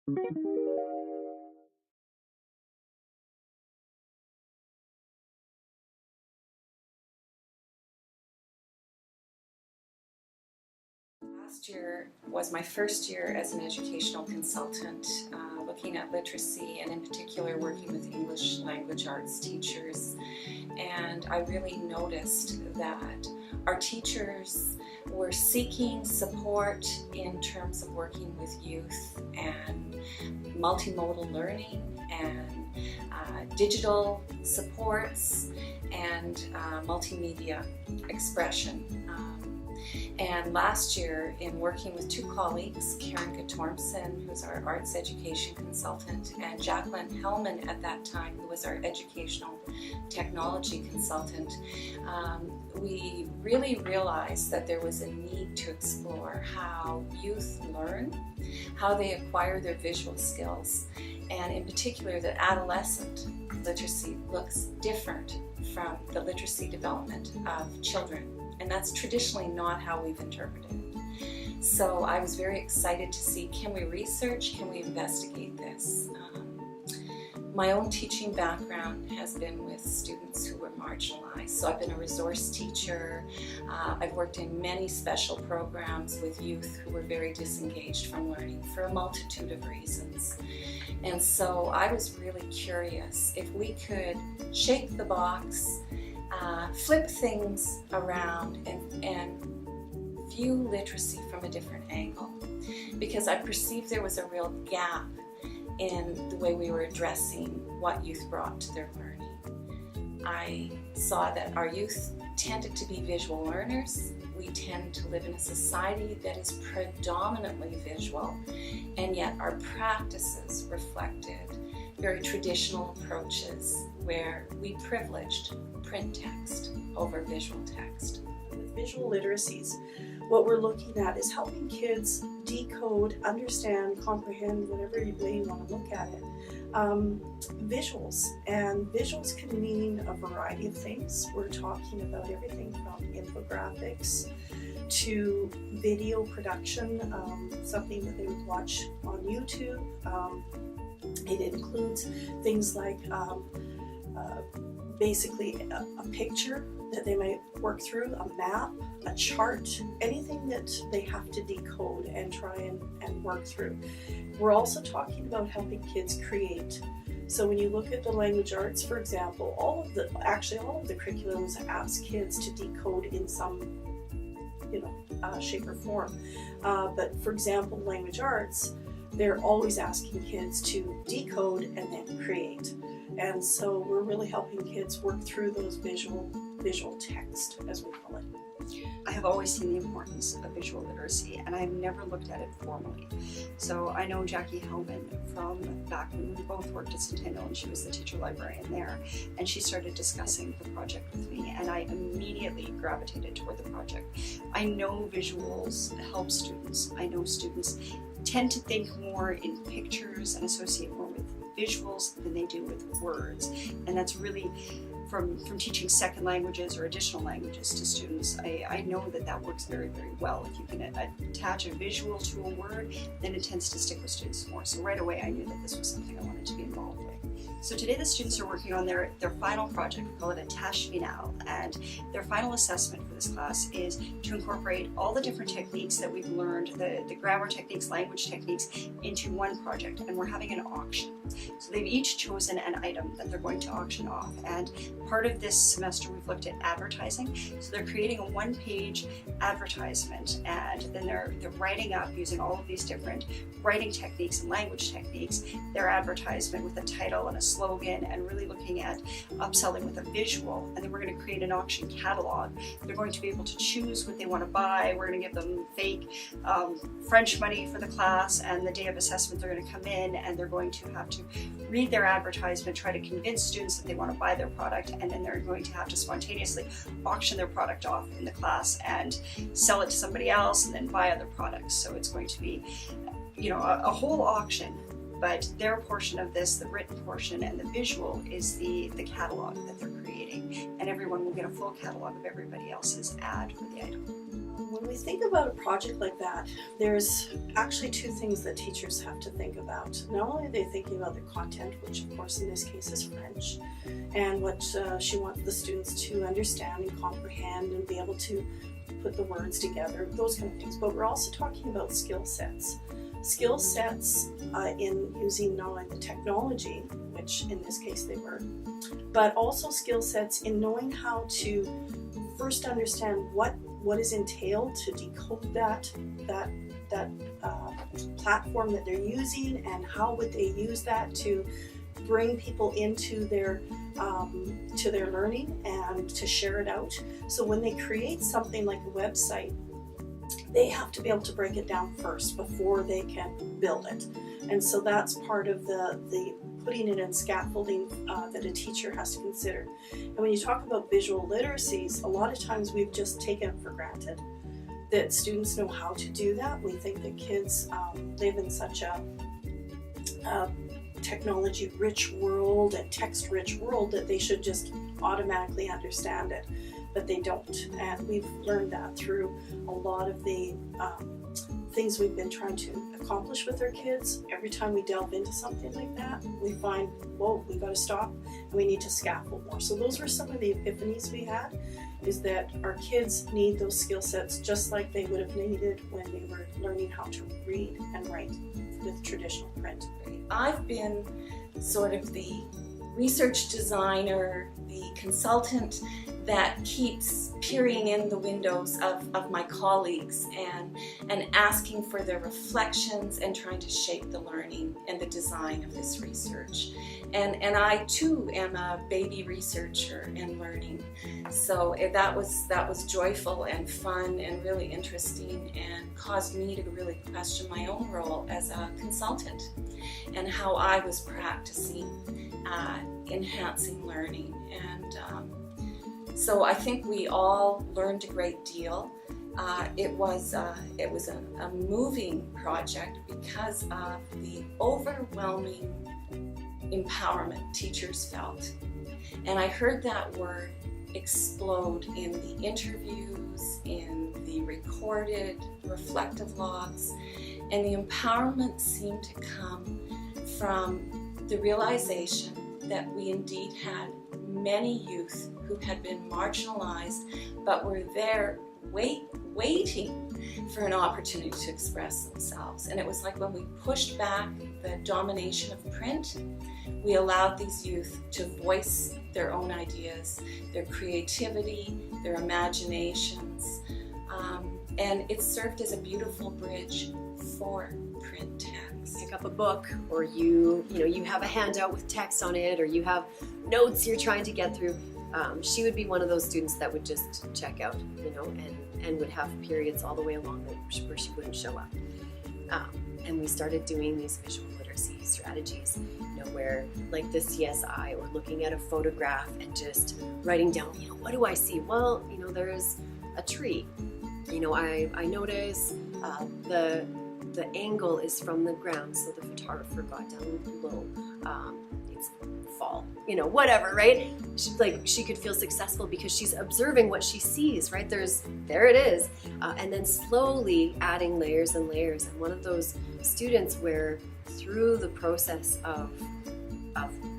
Last year was my first year as an educational consultant, looking at literacy and in particular working with English language arts teachers. And I really noticed that our teachers were seeking support in terms of working with youth and multimodal learning and digital supports and multimedia expression. And last year, in working with two colleagues, Karen Gatormson, who's our arts education consultant, and Jacqueline Hellman at that time, who was our educational technology consultant, we really realized that there was a need to explore how youth learn, how they acquire their visual skills, and in particular that adolescent literacy looks different from the literacy development of children. And that's traditionally not how we've interpreted it. So I was very excited to see, can we research, can we investigate this? My own teaching background has been with students who were marginalized. So I've been a resource teacher. I've worked in many special programs with youth who were very disengaged from learning for a multitude of reasons. And so I was really curious if we could shake the box, flip things around and view literacy from a different angle, because I perceived there was a real gap in the way we were addressing what youth brought to their learning. I saw that our youth tended to be visual learners. We tend to live in a society that is predominantly visual, and yet our practices reflected very traditional approaches where we privileged print text over visual text. With visual literacies, what we're looking at is helping kids decode, understand, comprehend, whatever way you want to look at it, visuals. And visuals can mean a variety of things. We're talking about everything from infographics to video production, something that they would watch on YouTube. It includes things like basically a picture that they might work through, a map, a chart, anything that they have to decode and try and work through. We're also talking about helping kids create. So when you look at the language arts, for example, all of the curriculums ask kids to decode in some shape or form. But for example, language arts, they're always asking kids to decode and then create. And so we're really helping kids work through those visual text, as we call it. I have always seen the importance of visual literacy, and I've never looked at it formally. So I know Jackie Hellman from back when we both worked at Centennial, and she was the teacher librarian there, and she started discussing the project with me, and I immediately gravitated toward the project. I know visuals help students. I know students tend to think more in pictures and associate more with visuals than they do with words, and that's really from teaching second languages or additional languages to students. I know that works very, very well. If you can attach a visual to a word, then it tends to stick with students more. So right away I knew that this was something I wanted to be involved with. So today the students are working on their final project. We call it a Tâche Finale, and their final assessment for this class is to incorporate all the different techniques that we've learned, the grammar techniques, language techniques, into one project, and we're having an auction. So they've each chosen an item that they're going to auction off, and part of this semester we've looked at advertising. So they're creating a one-page advertisement, and then they're writing up using all of these different writing techniques and language techniques, their advertisement with a title and a slogan, and really looking at upselling with a visual. And then we're going to create an auction catalog. They're going to be able to choose what they want to buy. We're going to give them fake French money for the class, and the day of assessment they're going to come in and they're going to have to read their advertisement, try to convince students that they want to buy their product, and then they're going to have to spontaneously auction their product off in the class and sell it to somebody else and then buy other products. So it's going to be, a whole auction But their portion of this, the written portion and the visual, is the catalog that they're creating. And everyone will get a full catalog of everybody else's ad for the item. When we think about a project like that, there's actually two things that teachers have to think about. Not only are they thinking about the content, which of course in this case is French, and what she wants the students to understand and comprehend and be able to put the words together, those kind of things. But we're also talking about skill sets. Skill sets in using not only the technology, which in this case they were, but also skill sets in knowing how to first understand what is entailed to decode that platform that they're using, and how would they use that to bring people into their learning and to share it out. So when they create something like a website, they have to be able to break it down first before they can build it. And so that's part of the putting it in scaffolding that a teacher has to consider. And when you talk about visual literacies, a lot of times we've just taken it for granted that students know how to do that. We think that kids live in such a technology-rich world and text-rich world that they should just automatically understand it, but they don't. And we've learned that through a lot of the things we've been trying to accomplish with our kids. Every time we delve into something like that, we find, whoa, we got to stop and we need to scaffold more. So those were some of the epiphanies we had, is that our kids need those skill sets just like they would have needed when they were learning how to read and write with traditional print. I've been sort of the research designer, the consultant that keeps peering in the windows of my colleagues and asking for their reflections and trying to shape the learning and the design of this research. And I too am a baby researcher in learning. So that was joyful and fun and really interesting, and caused me to really question my own role as a consultant and how I was practicing enhancing learning. And so I think we all learned a great deal. It was a moving project because of the overwhelming empowerment teachers felt. And I heard that word explode in the interviews, in the recorded reflective logs, and the empowerment seemed to come from the realization that we indeed had many youth who had been marginalized but were there waiting for an opportunity to express themselves. And it was like when we pushed back the domination of print, we allowed these youth to voice their own ideas, their creativity, their imaginations, and it served as a beautiful bridge for print text. Pick up a book, or you have a handout with text on it, or you have notes you're trying to get through. She would be one of those students that would just check out, and would have periods all the way along where she wouldn't show up. And we started doing these visual literacy strategies, where like the CSI, or looking at a photograph and just writing down, what do I see? Well, there's a tree. I notice the angle is from the ground, so the photographer got down low. It's fall, whatever, right? She could feel successful because she's observing what she sees, right? There it is. And then slowly adding layers and layers. And one of those students where through the process of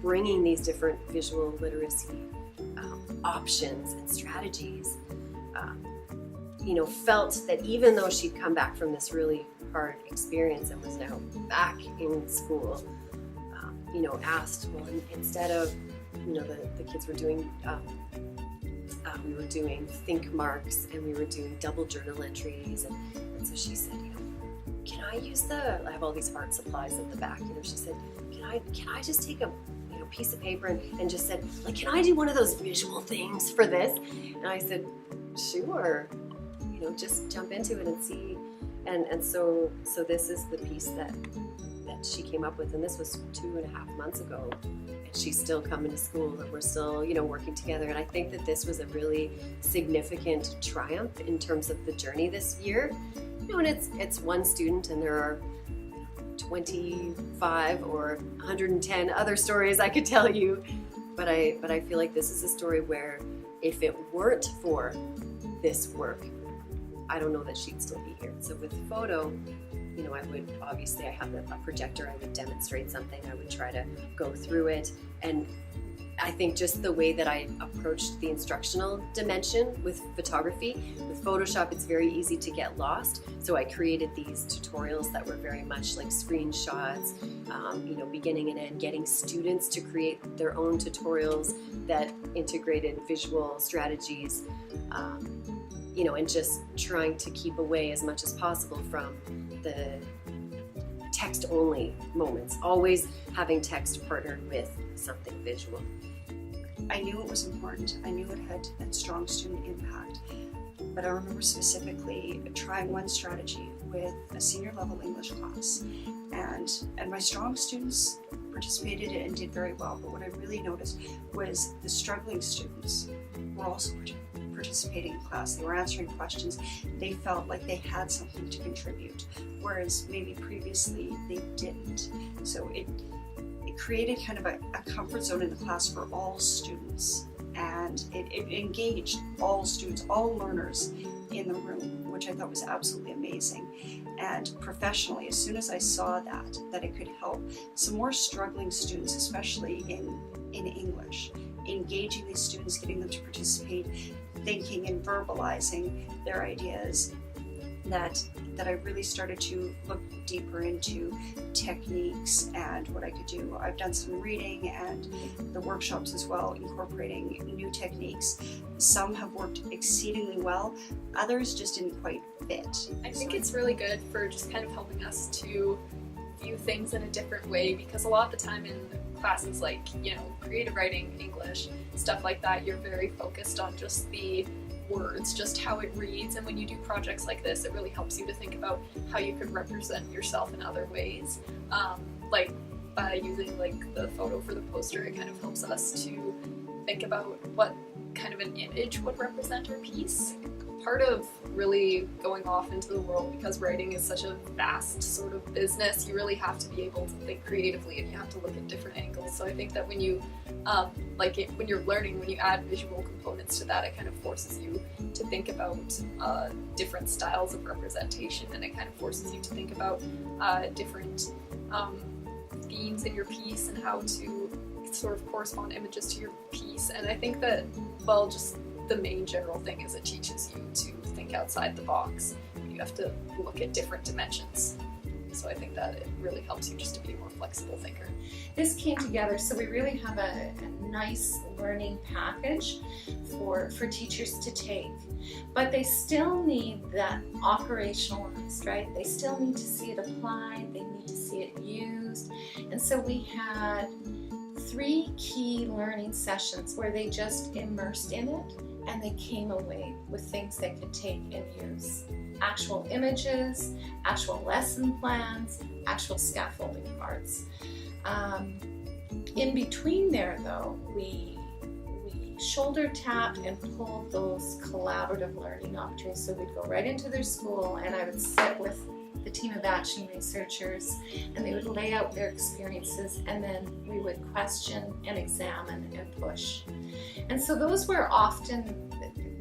bringing these different visual literacy options and strategies, felt that even though she'd come back from this really hard experience and was now back in school, asked, well, instead of, the kids were doing, we were doing think marks, and we were doing double journal entries, and so she said, can I use I have all these art supplies at the back, she said, can I just take a piece of paper and just said, can I do one of those visual things for this? And I said, sure, just jump into it and see. And so this is the piece that she came up with, and this was 2.5 months ago, and she's still coming to school, and we're still working together. And I think that this was a really significant triumph in terms of the journey this year. And it's one student, and there are 25 or 110 other stories I could tell you, but I feel like this is a story where if it weren't for this work, I don't know that she'd still be here. So with the photo, you know, I would obviously, I have a projector, I would demonstrate something, I would try to go through it, and I think just the way that I approached the instructional dimension with photography, with Photoshop, it's very easy to get lost. So I created these tutorials that were very much like screenshots, you know, beginning and end, getting students to create their own tutorials that integrated visual strategies, you know, and just trying to keep away as much as possible from the text-only moments, always having text partnered with something visual. I knew it was important. I knew it had a strong student impact. But I remember specifically trying one strategy with a senior level English class. And my strong students participated and did very well. But what I really noticed was the struggling students were also participating in class. They were answering questions. They felt like they had something to contribute, whereas maybe previously they didn't. So it created kind of a comfort zone in the class for all students, and it engaged all students, all learners in the room, which I thought was absolutely amazing. And professionally, as soon as I saw that it could help some more struggling students, especially in English, engaging these students, getting them to participate, thinking and verbalizing their ideas, that I really started to look deeper into techniques and what I could do. I've done some reading and the workshops as well, incorporating new techniques. Some have worked exceedingly well, others just didn't quite fit. I think it's really good for just kind of helping us to view things in a different way, because a lot of the time in classes like, you know, creative writing, English, stuff like that, you're very focused on just the words, just how it reads, and when you do projects like this, it really helps you to think about how you could represent yourself in other ways. Like by using like the photo for the poster, it kind of helps us to think about what kind of an image would represent our piece. Part of really going off into the world, because writing is such a vast sort of business, you really have to be able to think creatively and you have to look at different angles. So I think that when you when you're learning, when you add visual components to that, it kind of forces you to think about different styles of representation, and it kind of forces you to think about different themes in your piece and how to sort of correspond images to your piece. And I think that, well, just the main general thing is it teaches you to think outside the box. You have to look at different dimensions. So I think that it really helps you just to be a more flexible thinker. This came together, so we really have a nice learning package for teachers to take. But they still need that operationalized, right? They still need to see it applied, they need to see it used. And so we had 3 key learning sessions where they just immersed in it and they came away with things they could take and use. Actual images, actual lesson plans, actual scaffolding parts. In between there though, we shoulder tapped and pulled those collaborative learning opportunities. So we'd go right into their school and I would sit with the team of action researchers and they would lay out their experiences, and then we would question and examine and push. And so those were often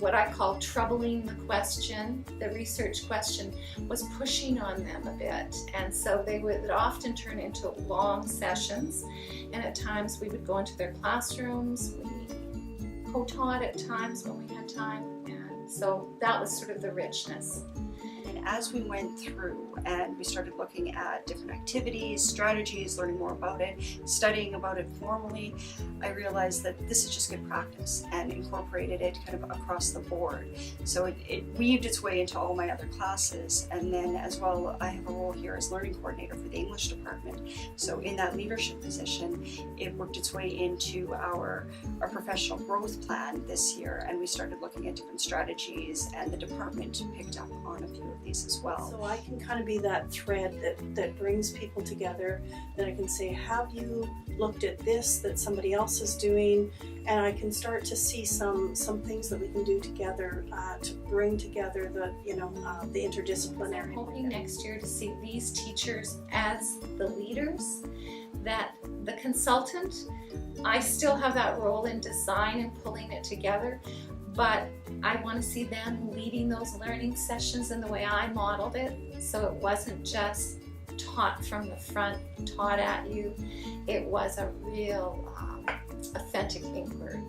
what I call troubling the question. The research question was pushing on them a bit, and so they would often turn into long sessions, and at times we would go into their classrooms, we co-taught at times when we had time, and so that was sort of the richness. And as we went through and we started looking at different activities, strategies, learning more about it, studying about it formally, I realized that this is just good practice, and incorporated it kind of across the board. So it weaved its way into all my other classes. And then as well, I have a role here as learning coordinator for the English department. So in that leadership position, it worked its way into our professional growth plan this year, and we started looking at different strategies, and the department picked up on a few of opportunities as well. So I can kind of be that thread that brings people together, that I can say, have you looked at this that somebody else is doing? And I can start to see some things that we can do together to bring together the I'm interdisciplinary. hoping next year to see these teachers as the leaders, that the consultant, I still have that role in design and pulling it together, but I want to see them leading those learning sessions in the way I modeled it, so it wasn't just taught from the front, taught at you. It was a real authentic inquiry.